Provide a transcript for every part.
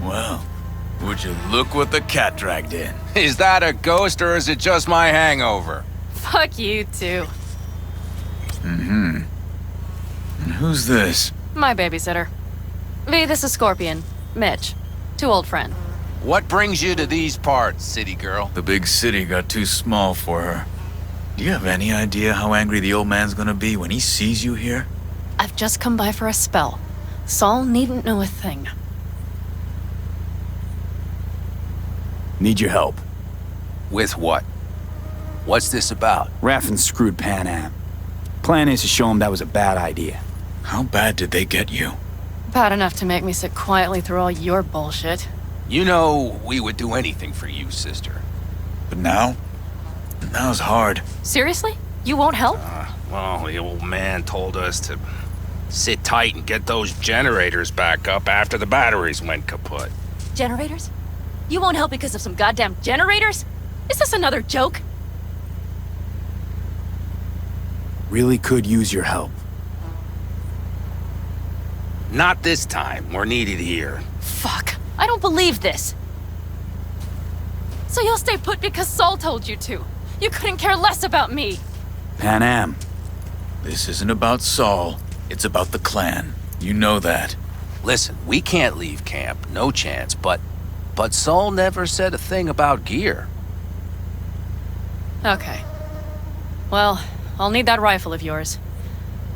Well, would you look what the cat dragged in? Is that a ghost or is it just my hangover? Fuck you too. And who's this? My babysitter. V, this is Scorpion. Mitch. Too old friend. What brings you to these parts, city girl? The big city got too small for her. Do you have any idea how angry the old man's gonna be when he sees you here? I've just come by for a spell. Saul needn't know a thing. Need your help. With what? What's this about? Raffin screwed Pan Am. Plan is to show him that was a bad idea. How bad did they get you? Bad enough to make me sit quietly through all your bullshit. You know we would do anything for you, sister. But now? Now's hard. Seriously? You won't help? Well, the old man told us to sit tight and get those generators back up after the batteries went kaput. Generators? You won't help because of some goddamn generators? Is this another joke? Really could use your help. Not this time. We're needed here. Fuck. I don't believe this. So you'll stay put because Saul told you to. You couldn't care less about me. Pan Am. This isn't about Saul. It's about the clan. You know that. Listen, we can't leave camp. No chance, but Saul never said a thing about gear. Okay. Well, I'll need that rifle of yours.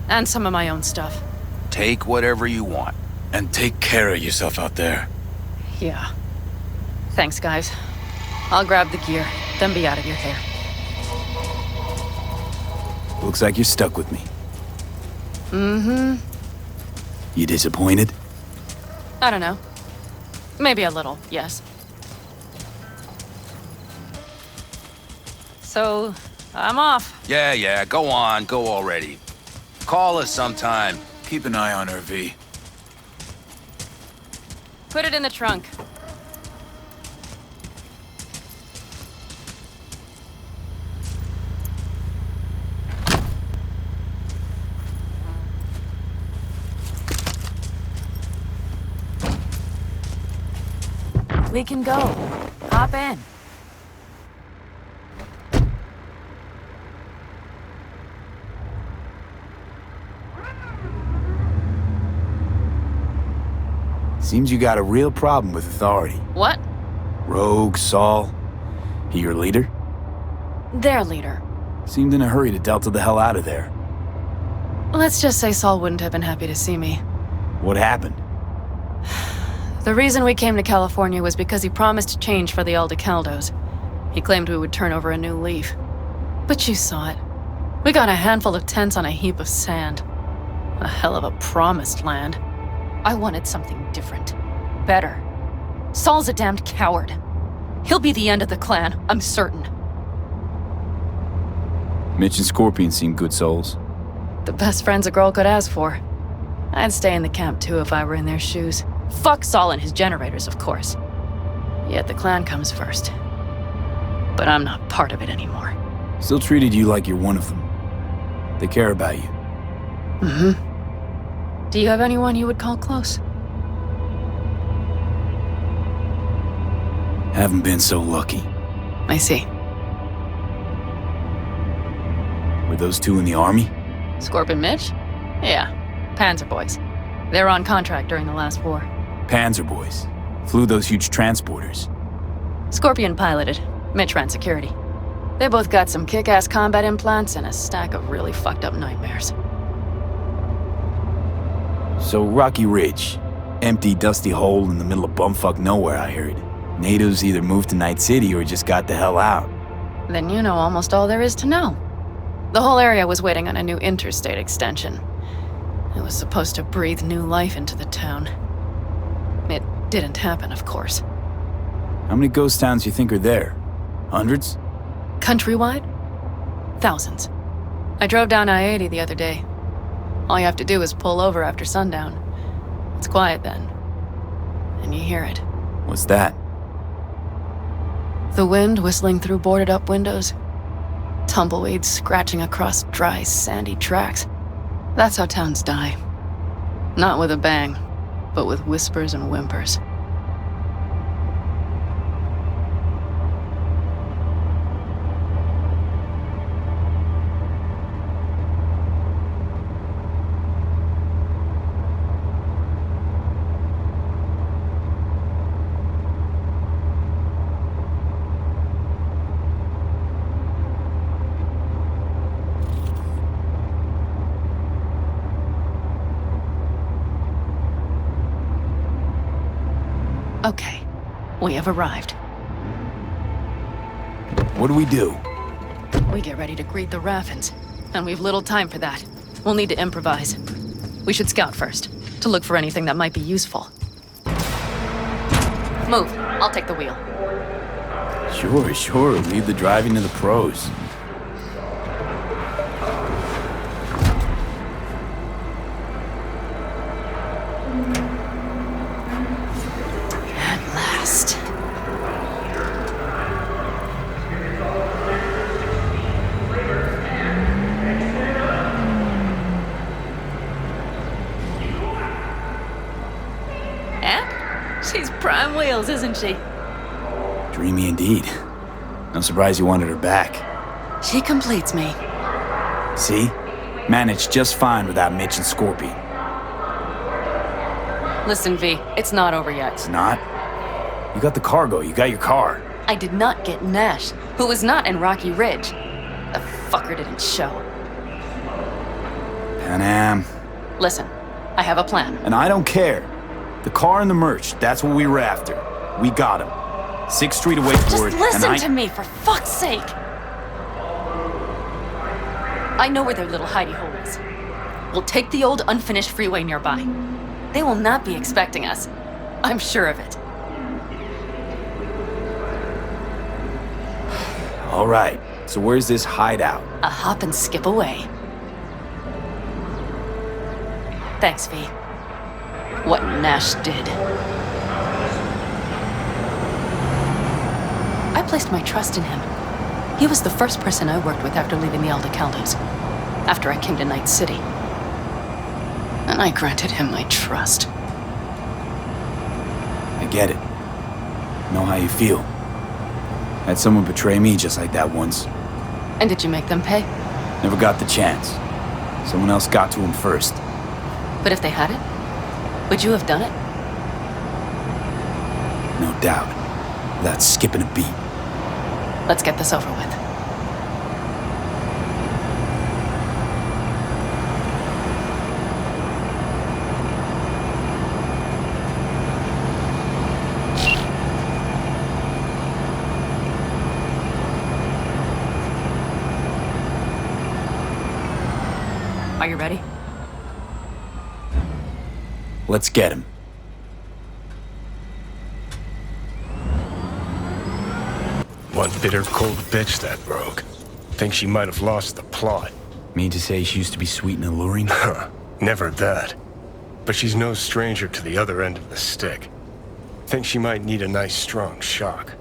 And some of my own stuff. Take whatever you want. And take care of yourself out there. Yeah. Thanks, guys. I'll grab the gear, then be out of your hair. Looks like you're stuck with me. Mm-hmm. You disappointed? I don't know. Maybe a little, yes. So, I'm off. Yeah, go on, go already. Call us sometime. Keep an eye on her, V. Put it in the trunk. We can go. Hop in. Seems you got a real problem with authority. What? Rogue, Saul. He your leader? Their leader. Seemed in a hurry to delta the hell out of there. Let's just say Saul wouldn't have been happy to see me. What happened? The reason we came to California was because he promised change for the Aldecaldos. He claimed we would turn over a new leaf. But you saw it. We got a handful of tents on a heap of sand. A hell of a promised land. I wanted something different. Better. Saul's a damned coward. He'll be the end of the clan, I'm certain. Mitch and Scorpion seem good souls. The best friends a girl could ask for. I'd stay in the camp too if I were in their shoes. Fuck Saul and his generators, of course. Yet the clan comes first. But I'm not part of it anymore. Still treated you like you're one of them. They care about you. Mm-hmm. Do you have anyone you would call close? Haven't been so lucky. I see. Were those two in the army? Scorpion Mitch? Yeah. Panzer boys. They were on contract during the last war. Panzer boys. Flew those huge transporters. Scorpion piloted. Mitch ran security. They both got some kick-ass combat implants and a stack of really fucked up nightmares. So Rocky Ridge. Empty, dusty hole in the middle of bumfuck nowhere, I heard. Natives either moved to Night City or just got the hell out. Then you know almost all there is to know. The whole area was waiting on a new interstate extension. It was supposed to breathe new life into the town. It didn't happen, of course. How many ghost towns you think are there? Hundreds? Countrywide? Thousands. I drove down I-80 the other day. All you have to do is pull over after sundown. It's quiet then. And you hear it. What's that? The wind whistling through boarded-up windows. Tumbleweeds scratching across dry, sandy tracks. That's how towns die. Not with a bang, but with whispers and whimpers. Okay, we have arrived. What do we do? We get ready to greet the Raffins, and we've little time for that. We'll need to improvise. We should scout first, to look for anything that might be useful. Move. I'll take the wheel. Sure. Leave the driving to the pros. At last. And she's prime wheels, isn't she? Dreamy indeed. No surprise you wanted her back. She completes me. See? Managed just fine without Mitch and Scorpion. Listen, V, it's not over yet. It's not? You got the cargo, you got your car. I did not get Nash, who was not in Rocky Ridge. The fucker didn't show. Panam. Listen, I have a plan. And I don't care. The car and the merch, that's what we were after. We got him. 6th Street away Just for it, listen to me, for fuck's sake! I know where their little hidey hole is. We'll take the old unfinished freeway nearby. They will not be expecting us. I'm sure of it. All right, so where's this hideout? A hop and skip away. Thanks, V. What Nash did. I placed my trust in him. He was the first person I worked with after leaving the Aldecaldos, after I came to Night City. And I granted him my trust. I get it. Know how you feel. Had someone betray me just like that once. And did you make them pay? Never got the chance. Someone else got to him first. But if they had it, would you have done it? No doubt. Without skipping a beat. Let's get this over with. Are you ready? Let's get him. One bitter, cold bitch, that broke. Think she might have lost the plot. Mean to say she used to be sweet and alluring? Huh, never that. But she's no stranger to the other end of the stick. Think she might need a nice, strong shock.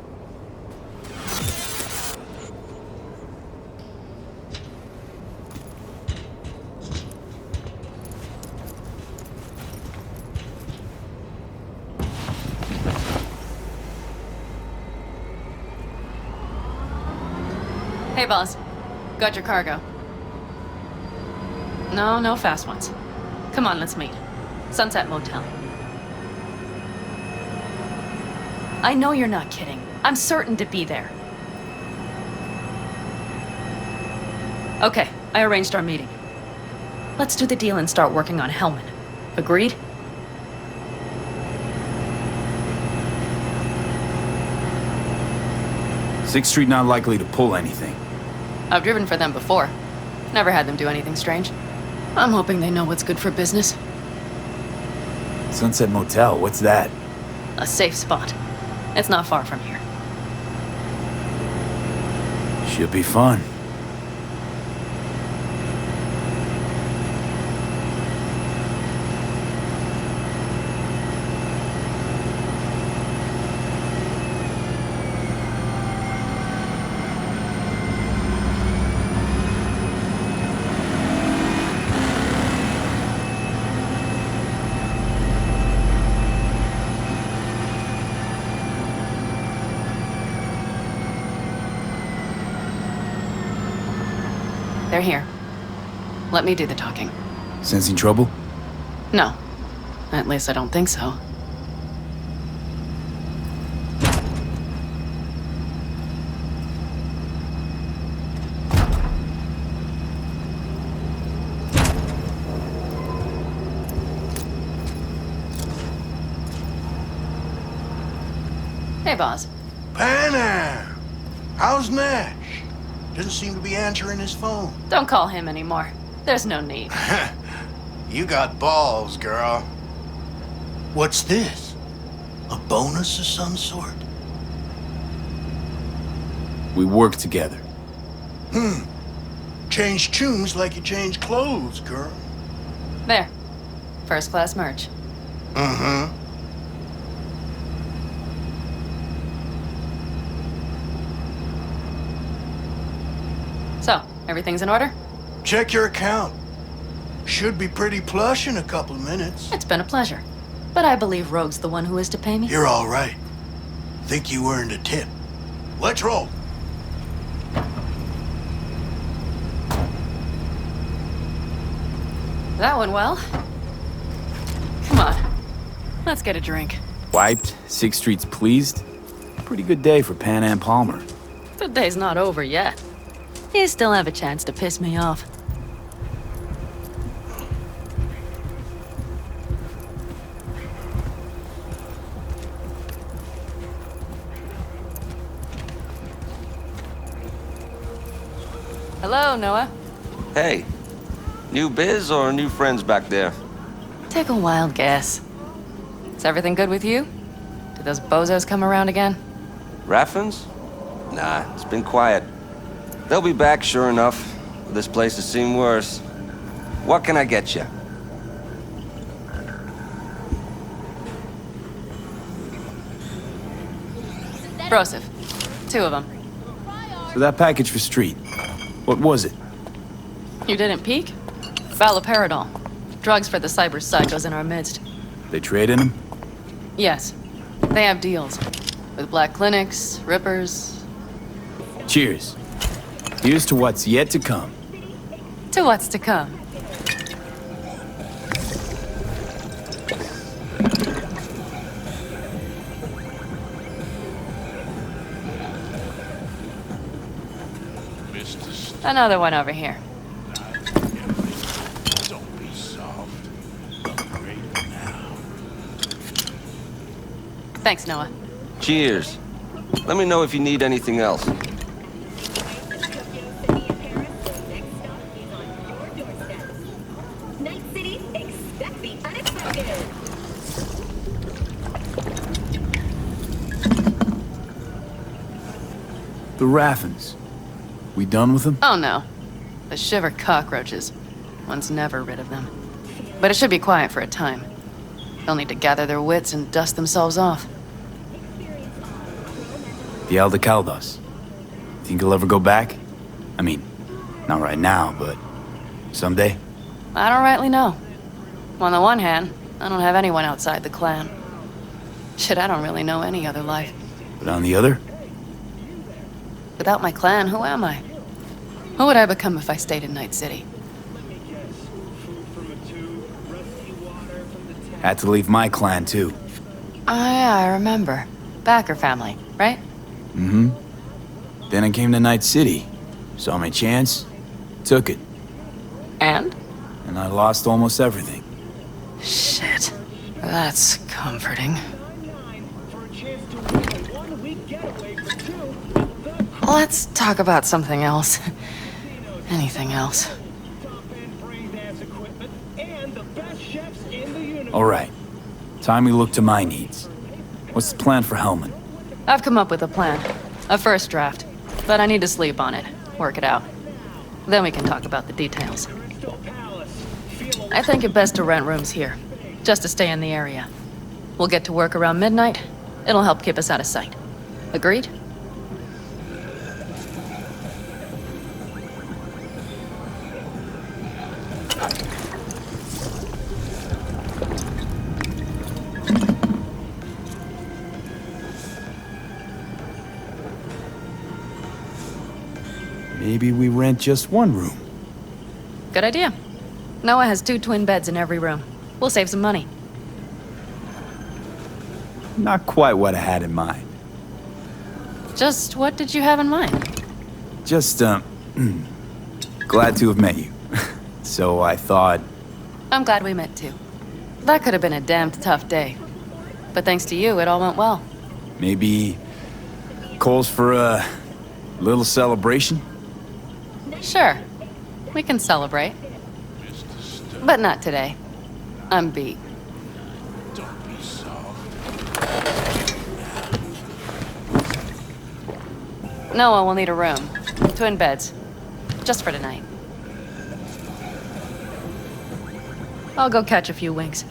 Hey, boss. Got your cargo. No fast ones. Come on, let's meet. Sunset Motel. I know you're not kidding. I'm certain to be there. Okay, I arranged our meeting. Let's do the deal and start working on Hellman. Agreed? Sixth Street not likely to pull anything. I've driven for them before. Never had them do anything strange. I'm hoping they know what's good for business. Sunset Motel, what's that? A safe spot. It's not far from here. Should be fun. They're here. Let me do the talking. Sensing trouble? No. At least I don't think so. Hey, boss. Panam! How's Nash? Doesn't seem to be answering his phone. Don't call him anymore. There's no need. You got balls, girl. What's this? A bonus of some sort? We work together. Change tunes like you change clothes, girl. There. First class merch. Mm-hmm. So, everything's in order? Check your account. Should be pretty plush in a couple of minutes. It's been a pleasure. But I believe Rogue's the one who is to pay me. You're all right. Think you earned a tip. Let's roll. That went well. Come on. Let's get a drink. Wiped, 6th Street's pleased. Pretty good day for Pan Am Palmer. The day's not over yet. You still have a chance to piss me off. Hello, Noah. Hey, new biz or new friends back there? Take a wild guess. Is everything good with you? Did those bozos come around again? Raffins? Nah, it's been quiet. They'll be back, sure enough. This place has seen worse. What can I get you? Broseph. 2 of them. So that package for Street, what was it? You didn't peek? Valoperidol. Drugs for the cyber psychos in our midst. They trading him? Yes. They have deals. With black clinics, rippers. Cheers. Here's to what's yet to come. To what's to come. Another one over here. Don't be soft. Upgrade now. Thanks, Noah. Cheers. Let me know if you need anything else. Night City, expect the unexpected. The Raffins. We done with them? Oh no. The shiver cockroaches. One's never rid of them. But it should be quiet for a time. They'll need to gather their wits and dust themselves off. The Aldecaldos. Think he'll ever go back? I mean, not right now, but someday? I don't rightly know. On the one hand, I don't have anyone outside the clan. Shit, I don't really know any other life. But on the other? Without my clan, who am I? Who would I become if I stayed in Night City? Had to leave my clan, too. Oh yeah, I remember. Backer family, right? Mm-hmm. Then I came to Night City. Saw my chance. Took it. And? And I lost almost everything. Shit. That's comforting. Let's talk about something else. Anything else. All right. Time we look to my needs. What's the plan for Hellman? I've come up with a plan. A first draft. But I need to sleep on it. Work it out. Then we can talk about the details. I think it best to rent rooms here. Just to stay in the area. We'll get to work around midnight. It'll help keep us out of sight. Agreed? Maybe we rent just one room. Good idea. Noah has 2 twin beds in every room. We'll save some money. Not quite what I had in mind. Just what did you have in mind? Just, glad to have met you. So I thought, I'm glad we met too. That could have been a damned tough day. But thanks to you, it all went well. Maybe calls for a little celebration? Sure. We can celebrate. But not today. I'm beat. Noah will need a room. Twin beds. Just for tonight. I'll go catch a few winks.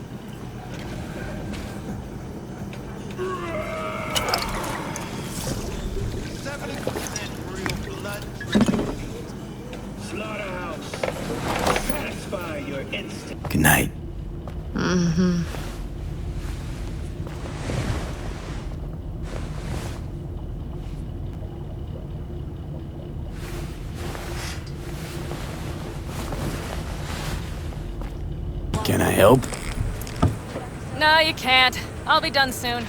Good night. Mm-hmm. Can I help? No, you can't. I'll be done soon.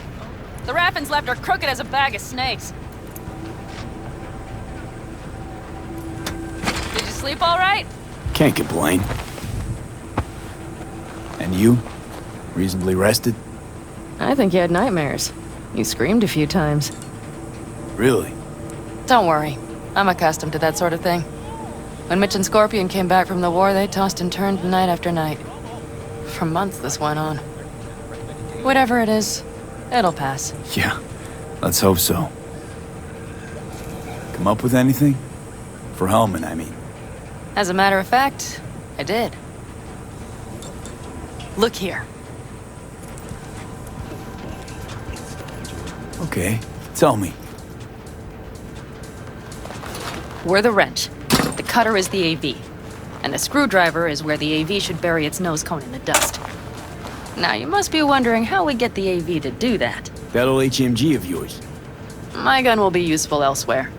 The Raffins left her crooked as a bag of snakes. Did you sleep all right? Can't complain. And you? Reasonably rested? I think you had nightmares. You screamed a few times. Really? Don't worry. I'm accustomed to that sort of thing. When Mitch and Scorpion came back from the war, they tossed and turned night after night. For months this went on. Whatever it is, it'll pass. Yeah, let's hope so. Come up with anything? For Hellman, I mean. As a matter of fact, I did. Look here. Okay, tell me. We're the wrench. The cutter is the AV. And the screwdriver is where the AV should bury its nose cone in the dust. Now, you must be wondering how we get the AV to do that. That old HMG of yours. My gun will be useful elsewhere.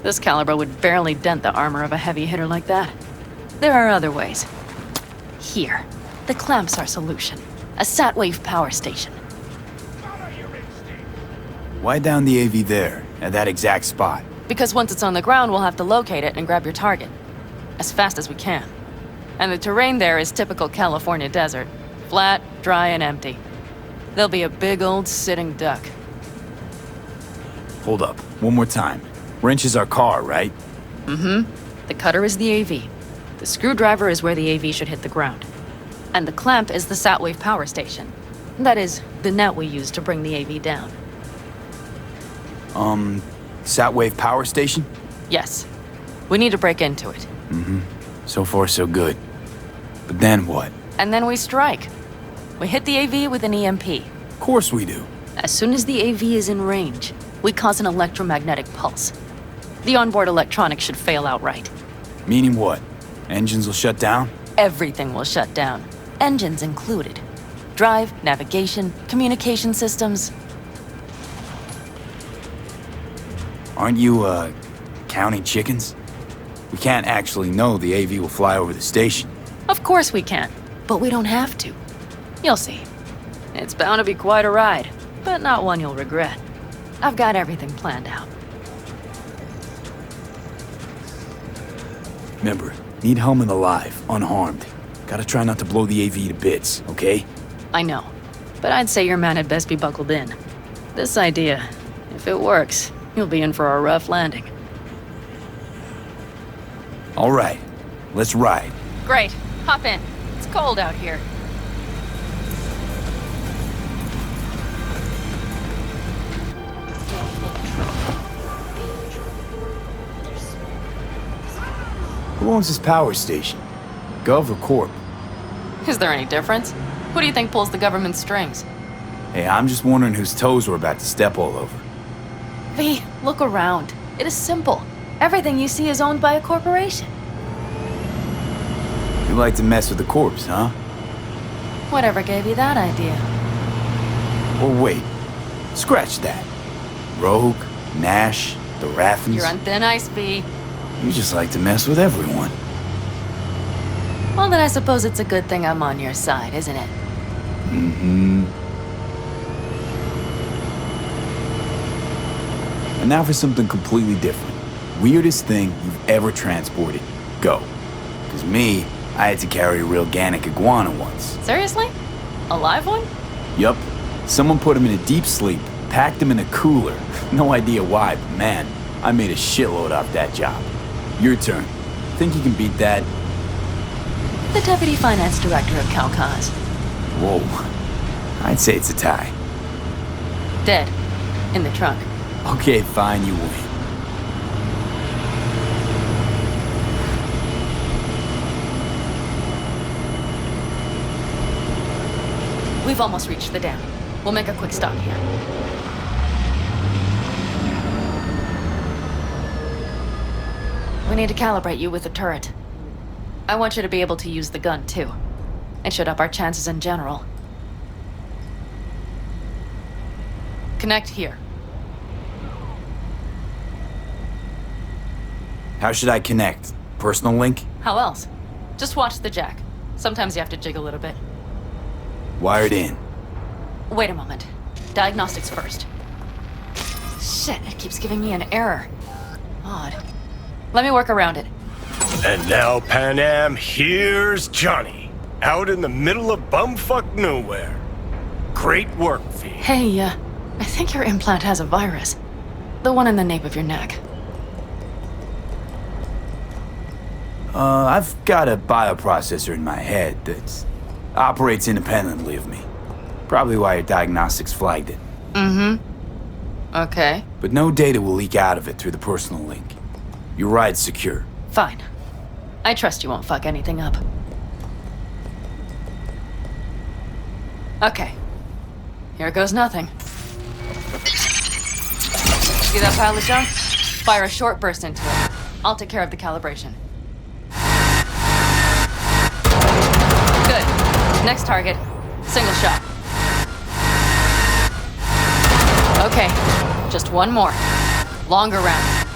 This caliber would barely dent the armor of a heavy hitter like that. There are other ways. Here, the clamp's our solution. A sat-wave power station. Why down the AV there, at that exact spot? Because once it's on the ground, we'll have to locate it and grab your target. As fast as we can. And the terrain there is typical California desert. Flat, dry, and empty. There'll be a big old sitting duck. Hold up, one more time. Wrench is our car, right? Mm-hmm. The cutter is the AV. The screwdriver is where the AV should hit the ground. And the clamp is the sat-wave power station. That is, the net we use to bring the AV down. Sat-wave power station? Yes. We need to break into it. Mm-hmm. So far, so good. But then what? And then we strike. We hit the AV with an EMP. Of course we do. As soon as the AV is in range, we cause an electromagnetic pulse. The onboard electronics should fail outright. Meaning what? Engines will shut down? Everything will shut down. Engines included. Drive, navigation, communication systems. Aren't you, counting chickens? We can't actually know the AV will fly over the station. Of course we can, but we don't have to. You'll see. It's bound to be quite a ride, but not one you'll regret. I've got everything planned out. Remember, need Hellman alive, unharmed. Gotta try not to blow the AV to bits, okay? I know, but I'd say your man had best be buckled in. This idea, if it works, you'll be in for a rough landing. All right, let's ride. Great, hop in. It's cold out here. Who owns this power station? Gov or Corp? Is there any difference? Who do you think pulls the government's strings? Hey, I'm just wondering whose toes we're about to step all over. V, look around. It is simple. Everything you see is owned by a corporation. You like to mess with the corpse, huh? Whatever gave you that idea? Or wait, scratch that. Rogue, Nash, the Raffins. You're on thin ice, V. You just like to mess with everyone. Well, then I suppose it's a good thing I'm on your side, isn't it? Mm-hmm. And now for something completely different. Weirdest thing you've ever transported. Go. Because me, I had to carry a real Gannic iguana once. Seriously? A live one? Yup. Someone put him in a deep sleep, packed them in a cooler. No idea why, but man, I made a shitload off that job. Your turn. Think you can beat that? The Deputy Finance Director of Calcaz. Whoa. I'd say it's a tie. Dead. In the trunk. Okay, fine, you win. We've almost reached the dam. We'll make a quick stop here. We need to calibrate you with the turret. I want you to be able to use the gun, too. It should up our chances in general. Connect here. How should I connect? Personal link? How else? Just watch the jack. Sometimes you have to jig a little bit. Wired in. Wait a moment. Diagnostics first. Shit, it keeps giving me an error. Odd. Let me work around it. And now, Pan Am, here's Johnny. Out in the middle of bumfuck nowhere. Great work, V. Hey, I think your implant has a virus. The one in the nape of your neck. I've got a bioprocessor in my head that operates independently of me. Probably why your diagnostics flagged it. Okay. But no data will leak out of it through the personal link. Your ride's secure. Fine. I trust you won't fuck anything up. Okay. Here goes nothing. See that pile of junk? Fire a short burst into it. I'll take care of the calibration. Good. Next target. Single shot. Okay. Just one more. Longer round.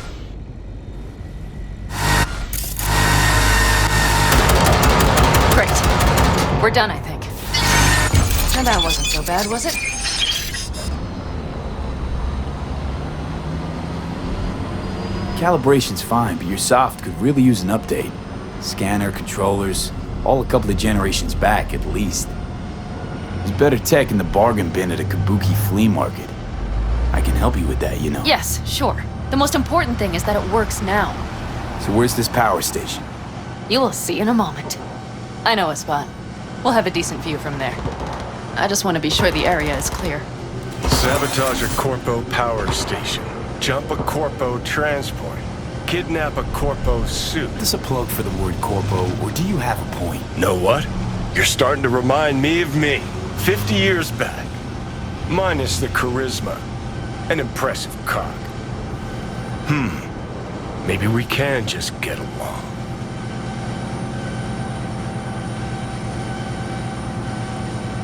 Great. We're done, I think. And that wasn't so bad, was it? Calibration's fine, but your soft could really use an update. Scanner, controllers, all a couple of generations back at least. There's better tech in the bargain bin at a kabuki flea market. I can help you with that, you know. Yes, sure. The most important thing is that it works now. So where's this power station? You will see in a moment. I know a spot. We'll have a decent view from there. I just want to be sure the area is clear. Sabotage a Corpo power station. Jump a Corpo transport. Kidnap a Corpo suit. Is this a plug for the word corpo, or do you have a point? Know what? You're starting to remind me of me. 50 years back. Minus the charisma. An impressive cock. Maybe we can just get along.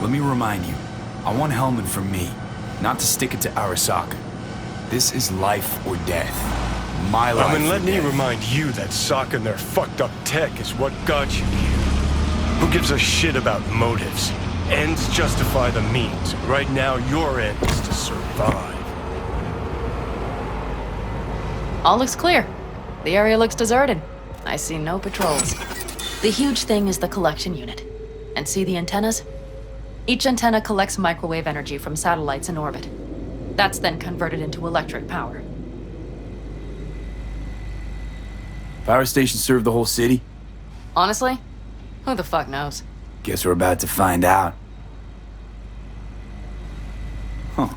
Let me remind you, I want Hellman from me, not to stick it to Arasaka. This is life or death. My life I mean, let or me death. remind you that Sokka and their fucked up tech is what got you here. Who gives a shit about motives? Ends justify the means. Right now, your end is to survive. All looks clear. The area looks deserted. I see no patrols. The huge thing is the collection unit. And see the antennas? Each antenna collects microwave energy from satellites in orbit. That's then converted into electric power. Power stations serve the whole city? Honestly, who the fuck knows? Guess we're about to find out. Huh.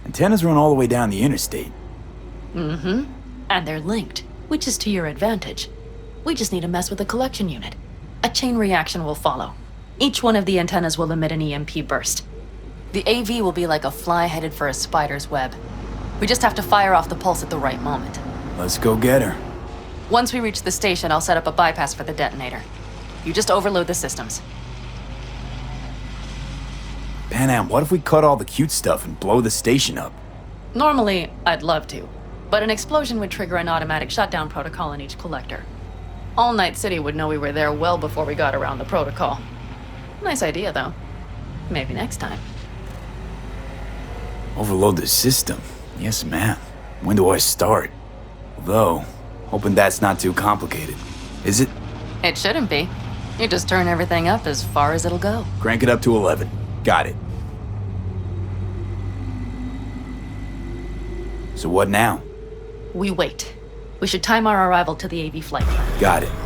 Antennas run all the way down the interstate. And they're linked, which is to your advantage. We just need to mess with the collection unit. A chain reaction will follow. Each one of the antennas will emit an EMP burst. The AV will be like a fly headed for a spider's web. We just have to fire off the pulse at the right moment. Let's go get her. Once we reach the station, I'll set up a bypass for the detonator. You just overload the systems. Pan Am, what if we cut all the cute stuff and blow the station up? Normally, I'd love to, but an explosion would trigger an automatic shutdown protocol in each collector. All Night City would know we were there well before we got around the protocol. Nice idea, though. Maybe next time. Overload the system? Yes, ma'am. When do I start? Although, hoping that's not too complicated. Is it? It shouldn't be. You just turn everything up as far as it'll go. Crank it up to 11. Got it. So what now? We wait. We should time our arrival to the AV flight plan. Got it.